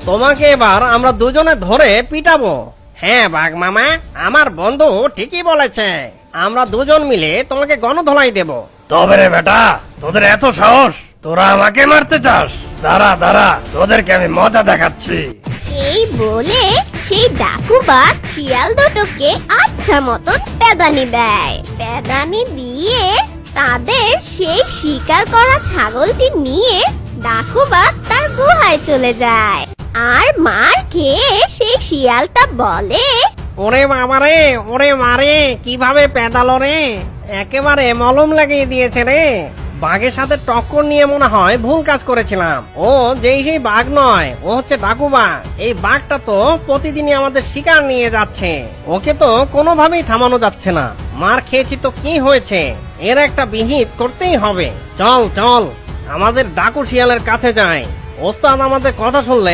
তোমাকে এবার আমরা দুজনে ধরে পিটাবো। হ্যাঁ বাঘ মামা, আমার বন্ধু ঠিকই বলেছে, আমরা দুজন মিলে তোমাকে গণধোলাই দেব। তবে রে বেটা, তোদের এত সাহস, তোরা আমাকে মারতে চাস? দাঁড়া দাঁড়া, তোদেরকে আমি মজা দেখাচ্ছি। এই বলে সেই ডাকু বাঘ শিয়াল দুটোকে আচ্ছা মতন পেদানি দেয়। পেদানি দিয়ে তাদের সেই শিকার করা ছাগলটি নিয়ে ডাকু বাঘ তার গুহায় চলে যায়। আর মার খেয়ে সেই শিয়ালটা বলে, ওরে বাবারে, ওরে মারে, কিভাবে পেদালো রে, একেবারে মলম লাগিয়ে দিয়েছে রে। বাঘের সাথে টক্কর নিয়ে মনে হয় ভুল কাজ করেছিলাম। ও যেই সেই বাঘ নয়, ও হচ্ছে ডাকু বাঘ। এই বাঘটা তো প্রতিদিনই আমাদের শিকার নিয়ে যাচ্ছে, ওকে তো কোনোভাবেই থামানো যাচ্ছে না। মার খেয়েছি তো কি হয়েছে, এর একটা বিহিত করতেই হবে। চল চল, আমাদের ডাকু শিয়ালের কাছে যাই। ওস্তাদ আমাদের কথা শুনলে